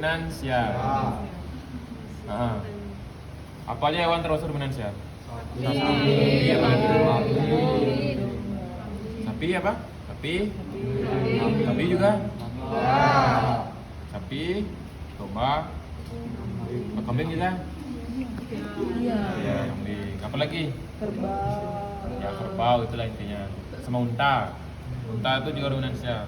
Ruminansia. Apa aja hewan termasuk ruminansia? Sapi apa? Sapi juga. Sapi, domba, kambing juga. Ya, kambing. Apa lagi? Ya, kerbau itulah intinya. Sama unta. Unta itu juga ruminansia.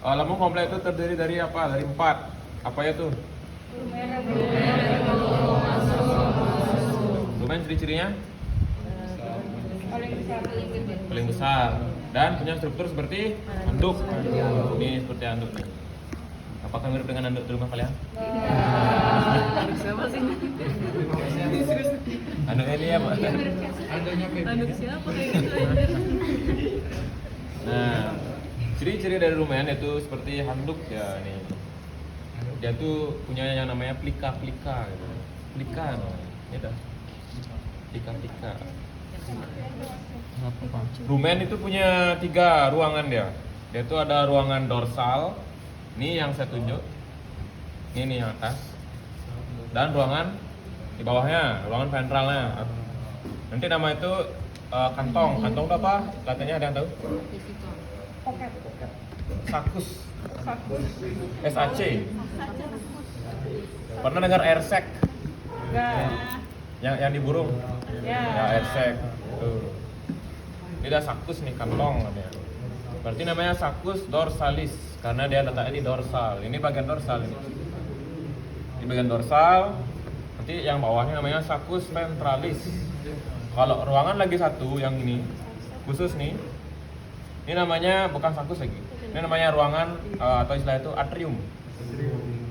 Lambung kompleks itu terdiri dari apa? Dari 4. Apa ya tuh? Rumen ciri-cirinya? Paling besar dan punya struktur seperti anduk. Ini seperti anduk. Apakah mirip dengan anduk di rumah kalian? Anduk siapa sih? Anduk ini apa? Anduk siapa kayak gitu? Nah, ciri-ciri dari rumen itu seperti handuk ya nih. Dia tuh punya yang namanya plika-plika gitu. Plika namanya. Ini dah. Plika-plika. Rumen itu punya 3 ruangan dia. Dia tuh ada ruangan dorsal. Ini yang saya tunjuk. Ini nih yang atas. Dan ruangan di bawahnya, ruangan ventralnya. Nanti nama itu kantong. Kantong itu apa? Katanya ada yang tahu? Sakus. SAC. Pernah dengar airsec? Yang di burung. Ya, airsec. Tuh. Ini ada sakus nih, kantong namanya. Berarti namanya sakus dorsalis karena dia letaknya di dorsal. Ini bagian dorsal ini. Di bagian dorsal. Nanti yang bawahnya namanya sakus ventralis. Kalau ruangan lagi satu yang ini khusus nih. Ini namanya bukan sakus lagi. Ini namanya ruangan atau istilah itu atrium.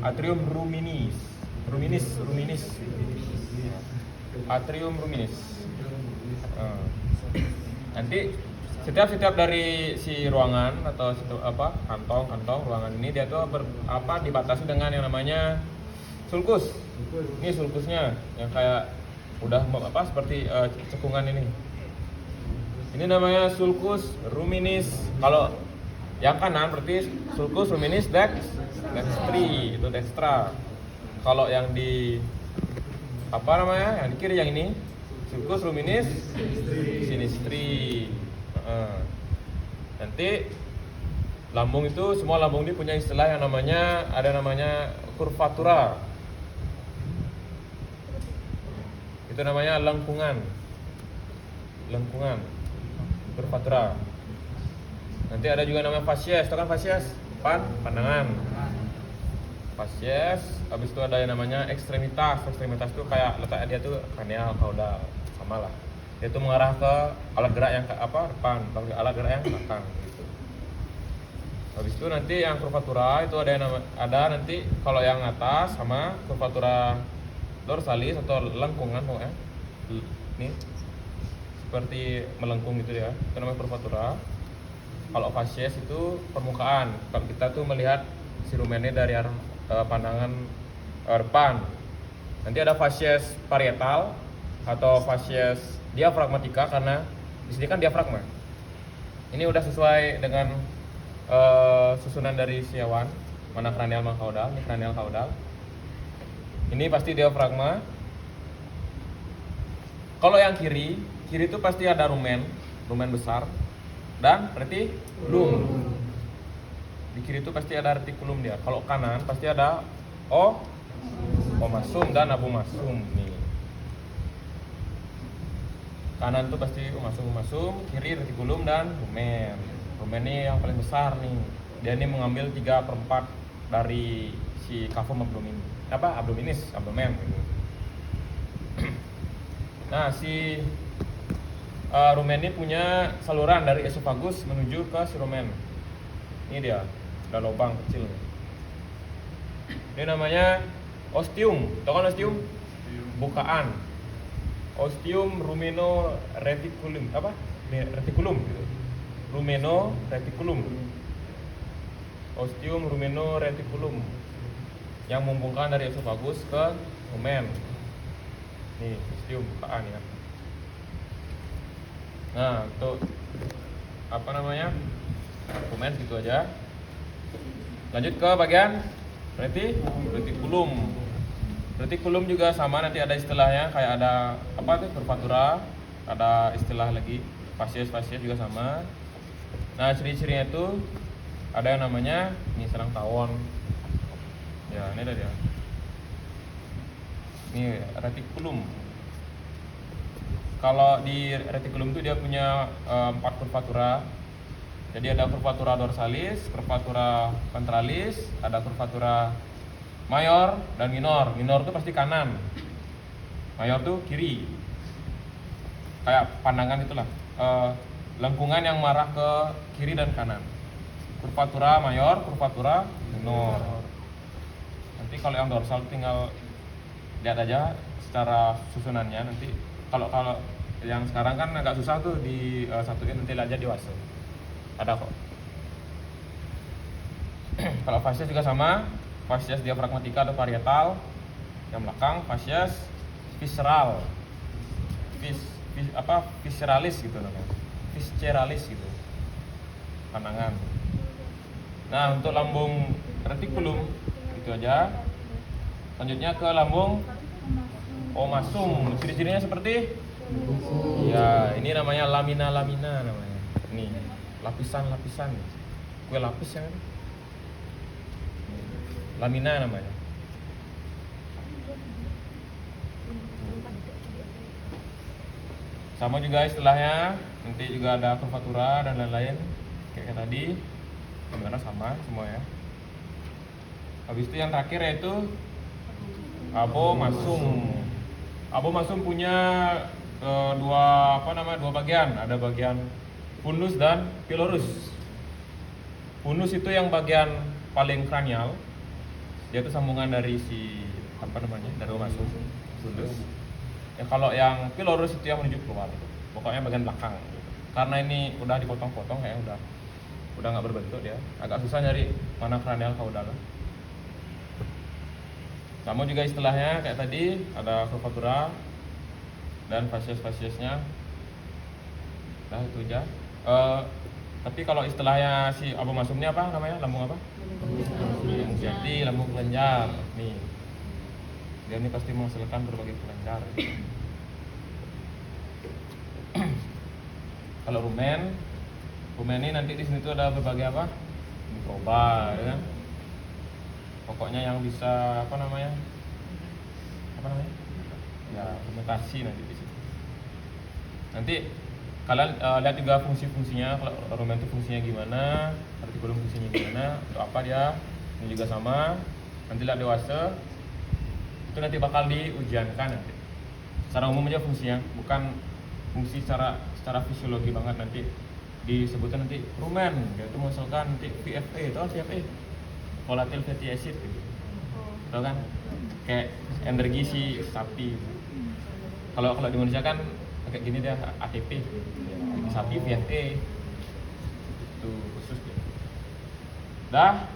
Atrium ruminis. Atrium ruminis. Nanti setiap dari si ruangan atau kantong ruangan ini dia tuh dibatasi dengan yang namanya sulcus. Ini sulcusnya yang kayak udah seperti cekungan ini. Ini namanya sulcus ruminis. Kalau yang kanan berarti sulcus ruminis dextri, itu dextra. Kalau yang di yang di kiri yang ini sulcus ruminis sinistri. Nanti lambung itu semua lambung ini punya istilah yang namanya curvatura. Itu namanya lengkungan. Curvatura. Nanti ada juga namanya fascies. Itu kan fascies, pandangan. Fascies. Habis itu ada yang namanya ekstremitas. Ekstremitas itu kayak letaknya dia tuh kranial, kaudal, sama lah. Dia tuh mengarah ke alat gerak yang depan, alat gerak yang belakang gitu. Habis itu nanti yang curvatura itu ada nanti kalau yang atas sama curvatura dorsalis atau lengkungan pokoknya. Ini seperti melengkung gitu ya. Itu namanya curvatura. Kalau fascies itu permukaan. Kalau kita tuh melihat si rumennya dari arah pandangan depan. Nanti ada fascies parietal atau fascies diafragmatika karena di sini kan diafragma. Ini udah sesuai dengan susunan dari si hewan. Mana kranial, mana kaudal. Ini kranial kaudal. Ini pasti diafragma. Kalau yang kiri itu pasti ada rumen besar dan retikulum. Di kiri itu pasti ada retikulum dia. Kalau kanan pasti ada omasum dan abomasum nih. Kanan itu pasti omasum, kiri retikulum dan rumen. Rumen ini yang paling besar nih. Dia ini mengambil 3/4 dari si cavum abdominis, abdomen. Nah, si rumen ini punya saluran dari esofagus menuju ke si rumen. Ini dia, ada lubang kecil. Ini namanya ostium. Tahu kan ostium? Bukaan. Ostium rumeno reticulum reticulum gitu. Rumeno reticulum. Ostium rumeno reticulum yang menghubungkan dari esofagus ke rumen. Nih, ostium bukaan ya. Nah, untuk rumen gitu aja. Lanjut ke bagian retikulum. Retikulum juga sama, nanti ada istilahnya kayak ada apa tuh, curvatura, ada istilah lagi, fasies juga sama. Nah, ciri-cirinya itu ada yang namanya ini sarang tawon. Ya, ini ada dia. Ini retikulum. Kalau di retikulum itu dia punya 4 curvatura. Jadi ada curvatura dorsalis, curvatura ventralis, ada curvatura mayor dan minor. Minor itu pasti kanan, mayor tuh kiri. Kayak pandangan itulah, lengkungan yang mengarah ke kiri dan kanan. Curvatura mayor, curvatura minor. Nanti kalau yang dorsal tinggal lihat aja secara susunannya. Nanti kalau yang sekarang kan agak susah tuh di satuin, nanti aja di WhatsApp ada kok. Kalau fasies juga sama, fasies diafragmatika atau parietal. Yang belakang fasies visceral, visceralis gitu namanya, visceralis gitu, pandangan. Nah, untuk lambung retikulum itu aja. Selanjutnya ke lambung omasum. Ciri-cirinya seperti ya, ini namanya lamina namanya. Ini lapisan-lapisan, kue lapis ya kan? Lamina namanya. Sama juga istilahnya, nanti juga ada curvatura dan lain-lain kayak tadi. Sebenarnya sama semua ya. Habis itu yang terakhir yaitu abomasum. Abomasum punya dua bagian. Ada bagian fundus dan pilorus. Fundus itu yang bagian paling kranial. Dia itu sambungan dari dari omasum, fundus. Ya, kalau yang pilorus itu yang menuju keluar. Pokoknya bagian belakang. Karena ini udah dipotong-potong kayak udah nggak berbentuk dia. Agak susah nyari mana kranial kaudal. Sama juga istilahnya kayak tadi, ada curvatura dan fasies-fasiesnya. Nah, itu aja. Tapi kalau istilahnya si abomasum ini apa namanya? Lambung apa? Lambung jati, lambung kelenjar. Nih, dia ini pasti menghasilkan berbagai kelenjar. Kalau rumen ini nanti di sini tuh ada berbagai apa? Mikroba, ya kan? Pokoknya yang bisa apa namanya? Ya, fermentasi nanti di situ. Nanti kalian lihat juga fungsi-fungsinya. Kalau rumen itu fungsinya gimana, retikulum fungsinya gimana, untuk apa dia. Ini juga sama. Nanti lihat dewasa itu nanti bakal diujiankan nanti. Secara umum aja fungsinya, bukan fungsi secara fisiologi banget. Nanti disebutkan nanti rumen, yaitu misalkan nanti VFA, tahu VFA? Volatile fatty acid gitu. Tahu kan? Kayak energi si sapi. Kalau di Indonesia kan kayak gini dia ATP. Sapi VFA. Itu khusus dia. Dah.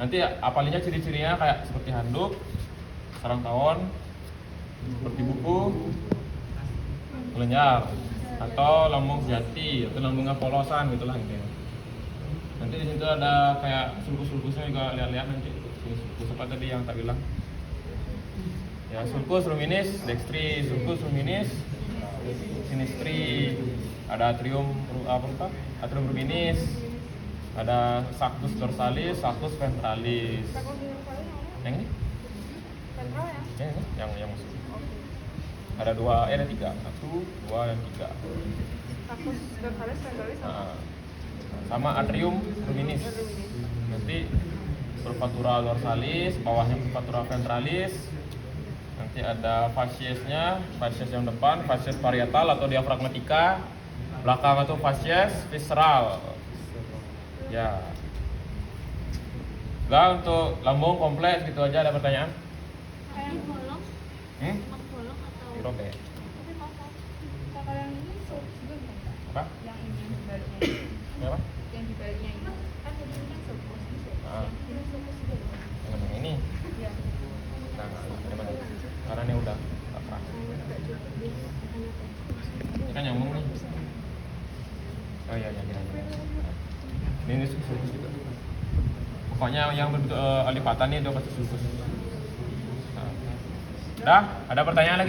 Nanti apalinya ciri-cirinya kayak seperti handuk, sarang tawon, seperti buku, kelenjar, atau lambung jati, atau lambungnya polosan gitulah intinya. Nanti di situ ada kayak sulcus-sulcusnya juga, lihat-lihat nanti. Sulcus apa tadi yang tak bilang? Ya, sulcus ruminis dextri, sulcus ruminis sinistri, ada atrium ruminis, ada saccus dorsalis, saccus ventralis. Yang ini? Yang masuk. Ada ada 3, 1, 2, dan 3. Saccus dorsalis, ventralis sama atrium ruminis. Nanti curvatura dorsalis, bawahnya curvatura ventralis. Nanti ada fasiesnya, fasies yang depan, fasies parietal atau diafragmatika. Belakang itu fasies visceral. Ya. Udah, untuk lambung kompleks gitu aja. Ada pertanyaan? Kayak bolong, bolong atau Dirobek. tapi kosong. Kalau yang ini juga enggak? Apa? Yang ini baliknya ini. Apa? Yang di baliknya ini kan tadi kan sopos. Ah. Ini sopos juga. Yang ini. Iya. Nah, dari mana? Karena ini udah keras. Ini kan nyambung nih. Oh iya, kira-kira. Ini sulcus juga. Pokoknya yang berbentuk lipatan ini 2 kaki sulcus. Dah, ada pertanyaan lagi?